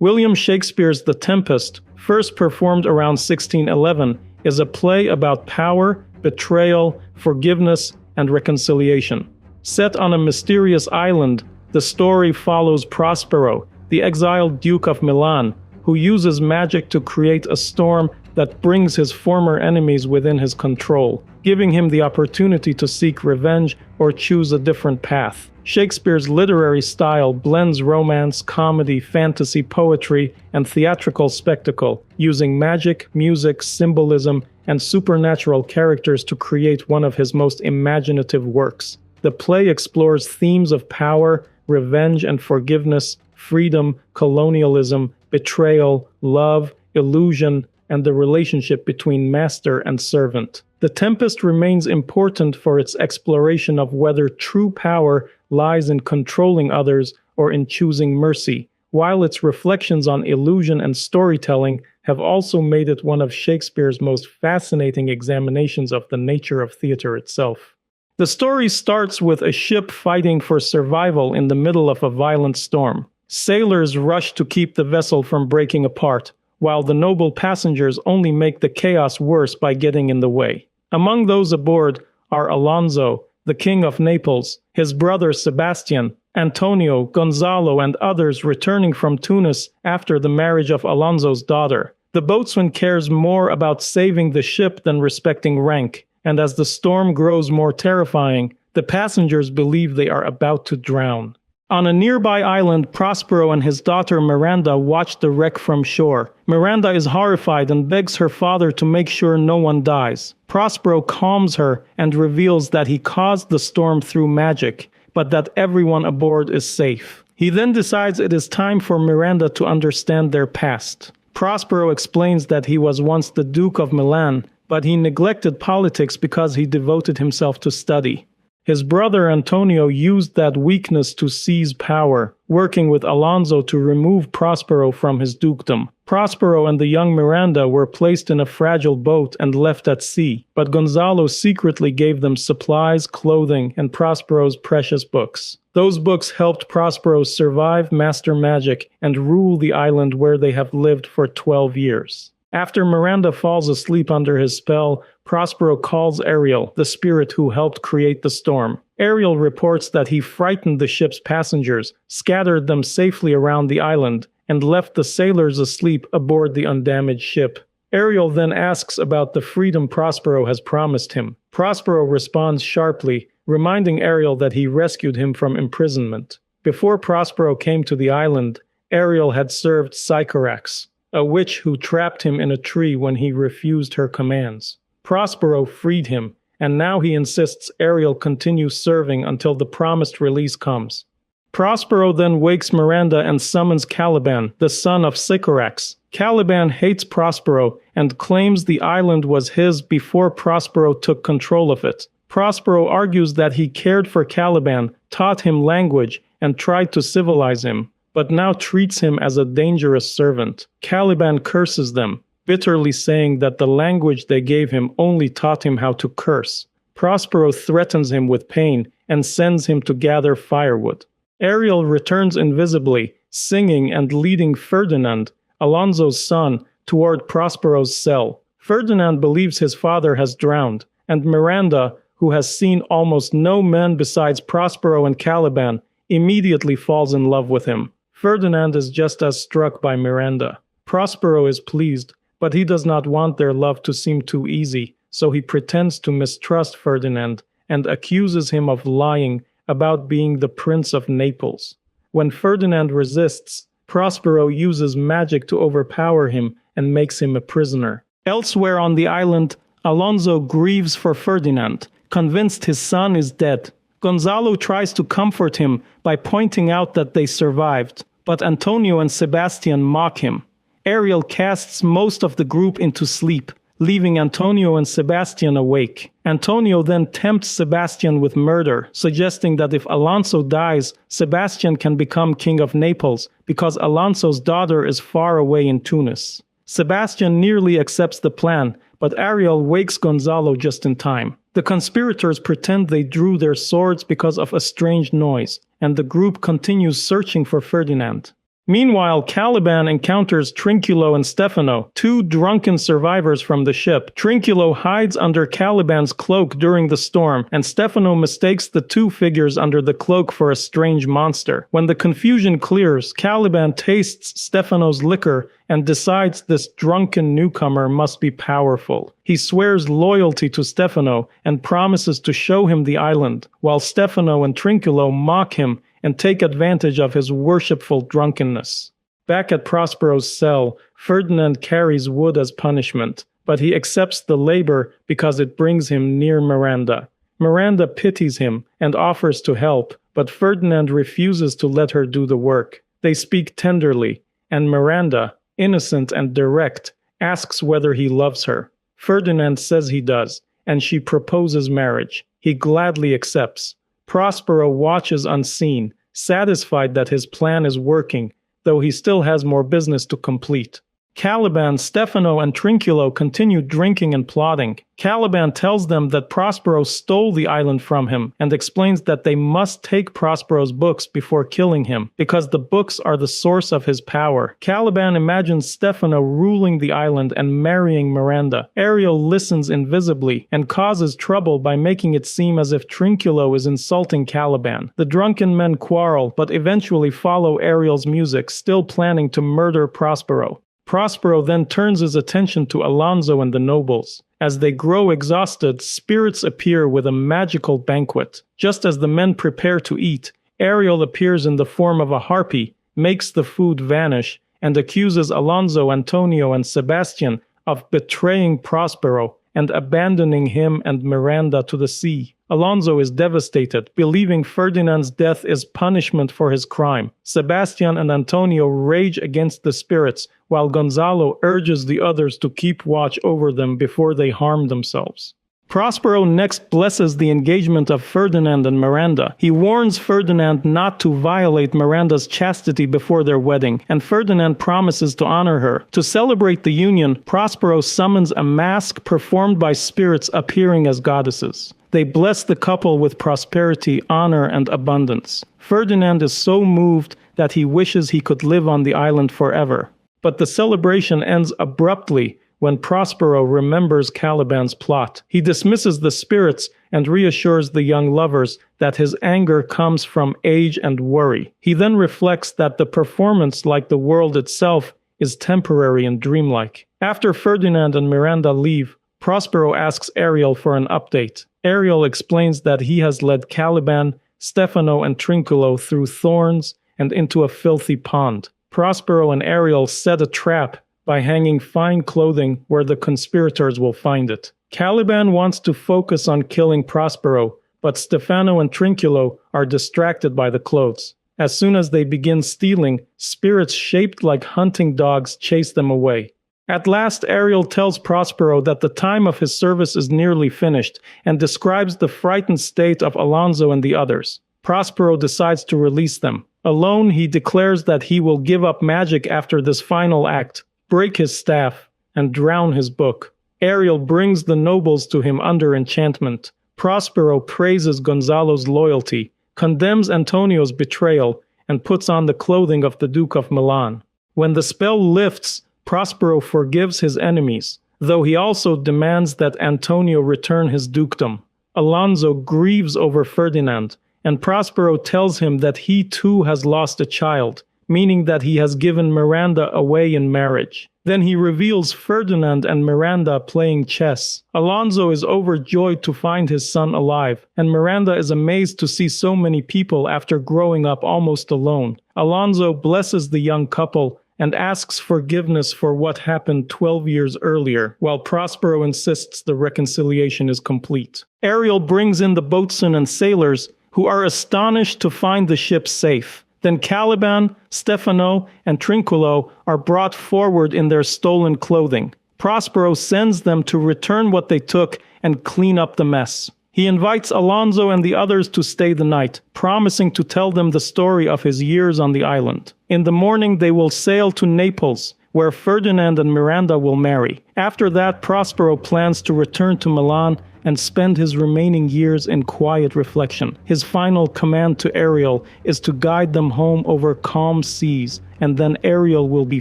William Shakespeare's The Tempest, first performed around 1611, is a play about power, betrayal, forgiveness, and reconciliation. Set on a mysterious island, the story follows Prospero, the exiled Duke of Milan, who uses magic to create a storm that brings his former enemies within his control, giving him the opportunity to seek revenge or choose a different path. Shakespeare's literary style blends romance, comedy, fantasy, poetry, and theatrical spectacle, using magic, music, symbolism, and supernatural characters to create one of his most imaginative works. The play explores themes of power, revenge and forgiveness, freedom, colonialism, betrayal, love, illusion, and the relationship between master and servant. The Tempest remains important for its exploration of whether true power lies in controlling others or in choosing mercy, while its reflections on illusion and storytelling have also made it one of Shakespeare's most fascinating examinations of the nature of theater itself. The story starts with a ship fighting for survival in the middle of a violent storm. Sailors rush to keep the vessel from breaking apart, while the noble passengers only make the chaos worse by getting in the way. Among those aboard are Alonso, the King of Naples, his brother Sebastian, Antonio, Gonzalo, and others returning from Tunis after the marriage of Alonso's daughter. The boatswain cares more about saving the ship than respecting rank, and as the storm grows more terrifying, the passengers believe they are about to drown. On a nearby island, Prospero and his daughter Miranda watch the wreck from shore. Miranda is horrified and begs her father to make sure no one dies. Prospero calms her and reveals that he caused the storm through magic, but that everyone aboard is safe. He then decides it is time for Miranda to understand their past. Prospero explains that he was once the Duke of Milan, but he neglected politics because he devoted himself to study. His brother Antonio used that weakness to seize power, working with Alonso to remove Prospero from his dukedom. Prospero and the young Miranda were placed in a fragile boat and left at sea, but Gonzalo secretly gave them supplies, clothing, and Prospero's precious books. Those books helped Prospero survive, master magic, and rule the island where they have lived for 12 years. After Miranda falls asleep under his spell, Prospero calls Ariel, the spirit who helped create the storm. Ariel reports that he frightened the ship's passengers, scattered them safely around the island, and left the sailors asleep aboard the undamaged ship. Ariel then asks about the freedom Prospero has promised him. Prospero responds sharply, reminding Ariel that he rescued him from imprisonment. Before Prospero came to the island, Ariel had served Sycorax, a witch who trapped him in a tree when he refused her commands. Prospero freed him, and now he insists Ariel continue serving until the promised release comes. Prospero then wakes Miranda and summons Caliban, the son of Sycorax. Caliban hates Prospero and claims the island was his before Prospero took control of it. Prospero argues that he cared for Caliban, taught him language, and tried to civilize him, but now treats him as a dangerous servant. Caliban curses them, bitterly saying that the language they gave him only taught him how to curse. Prospero threatens him with pain and sends him to gather firewood. Ariel returns invisibly, singing and leading Ferdinand, Alonso's son, toward Prospero's cell. Ferdinand believes his father has drowned, and Miranda, who has seen almost no men besides Prospero and Caliban, immediately falls in love with him. Ferdinand is just as struck by Miranda. Prospero is pleased, but he does not want their love to seem too easy, so he pretends to mistrust Ferdinand and accuses him of lying about being the Prince of Naples. When Ferdinand resists, Prospero uses magic to overpower him and makes him a prisoner. Elsewhere on the island, Alonso grieves for Ferdinand, convinced his son is dead. Gonzalo tries to comfort him by pointing out that they survived, but Antonio and Sebastian mock him. Ariel casts most of the group into sleep, leaving Antonio and Sebastian awake. Antonio then tempts Sebastian with murder, suggesting that if Alonso dies, Sebastian can become king of Naples because Alonso's daughter is far away in Tunis. Sebastian nearly accepts the plan, but Ariel wakes Gonzalo just in time. The conspirators pretend they drew their swords because of a strange noise, and the group continues searching for Ferdinand. Meanwhile, Caliban encounters Trinculo and Stefano, two drunken survivors from the ship. Trinculo hides under Caliban's cloak during the storm, and Stefano mistakes the two figures under the cloak for a strange monster. When the confusion clears, Caliban tastes Stefano's liquor and decides this drunken newcomer must be powerful. He swears loyalty to Stefano and promises to show him the island, while Stefano and Trinculo mock him and take advantage of his worshipful drunkenness. Back at Prospero's cell, Ferdinand carries wood as punishment, but he accepts the labor because it brings him near Miranda. Miranda pities him and offers to help, but Ferdinand refuses to let her do the work. They speak tenderly, and Miranda, innocent and direct, asks whether he loves her. Ferdinand says he does, and she proposes marriage. He gladly accepts. Prospero watches unseen, satisfied that his plan is working, though he still has more business to complete. Caliban, Stefano, and Trinculo continue drinking and plotting. Caliban tells them that Prospero stole the island from him and explains that they must take Prospero's books before killing him, because the books are the source of his power. Caliban imagines Stefano ruling the island and marrying Miranda. Ariel listens invisibly and causes trouble by making it seem as if Trinculo is insulting Caliban. The drunken men quarrel, but eventually follow Ariel's music, still planning to murder Prospero. Prospero then turns his attention to Alonso and the nobles. As they grow exhausted, spirits appear with a magical banquet. Just as the men prepare to eat, Ariel appears in the form of a harpy, makes the food vanish, and accuses Alonso, Antonio, and Sebastian of betraying Prospero and abandoning him and Miranda to the sea. Alonso is devastated, believing Ferdinand's death is punishment for his crime. Sebastian and Antonio rage against the spirits, while Gonzalo urges the others to keep watch over them before they harm themselves. Prospero next blesses the engagement of Ferdinand and Miranda. He warns Ferdinand not to violate Miranda's chastity before their wedding, and Ferdinand promises to honor her. To celebrate the union, Prospero summons a mask performed by spirits appearing as goddesses. They bless the couple with prosperity, honor, and abundance. Ferdinand is so moved that he wishes he could live on the island forever. But the celebration ends abruptly when Prospero remembers Caliban's plot. He dismisses the spirits and reassures the young lovers that his anger comes from age and worry. He then reflects that the performance, like the world itself, is temporary and dreamlike. After Ferdinand and Miranda leave, Prospero asks Ariel for an update. Ariel explains that he has led Caliban, Stefano, and Trinculo through thorns and into a filthy pond. Prospero and Ariel set a trap by hanging fine clothing where the conspirators will find it. Caliban wants to focus on killing Prospero, but Stefano and Trinculo are distracted by the clothes. As soon as they begin stealing, spirits shaped like hunting dogs chase them away. At last, Ariel tells Prospero that the time of his service is nearly finished and describes the frightened state of Alonso and the others. Prospero decides to release them. Alone, he declares that he will give up magic after this final act, break his staff, and drown his book. Ariel brings the nobles to him under enchantment. Prospero praises Gonzalo's loyalty, condemns Antonio's betrayal, and puts on the clothing of the Duke of Milan. When the spell lifts, Prospero forgives his enemies, though he also demands that Antonio return his dukedom. Alonso grieves over Ferdinand, and Prospero tells him that he too has lost a child, meaning that he has given Miranda away in marriage. Then he reveals Ferdinand and Miranda playing chess. Alonso is overjoyed to find his son alive, and Miranda is amazed to see so many people after growing up almost alone. Alonso blesses the young couple and asks forgiveness for what happened 12 years earlier, while Prospero insists the reconciliation is complete. Ariel brings in the boatswain and sailors, who are astonished to find the ship safe. Then Caliban, Stefano, and Trinculo are brought forward in their stolen clothing. Prospero sends them to return what they took and clean up the mess. He invites Alonso and the others to stay the night, promising to tell them the story of his years on the island. In the morning, they will sail to Naples, where Ferdinand and Miranda will marry. After that, Prospero plans to return to Milan and spend his remaining years in quiet reflection. His final command to Ariel is to guide them home over calm seas and then Ariel will be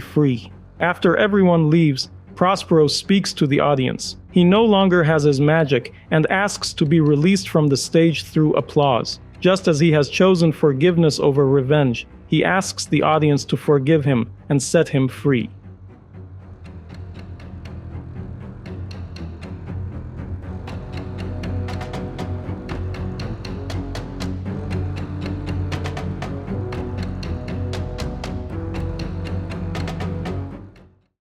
free. After everyone leaves, Prospero speaks to the audience. He no longer has his magic and asks to be released from the stage through applause. Just as he has chosen forgiveness over revenge, he asks the audience to forgive him and set him free.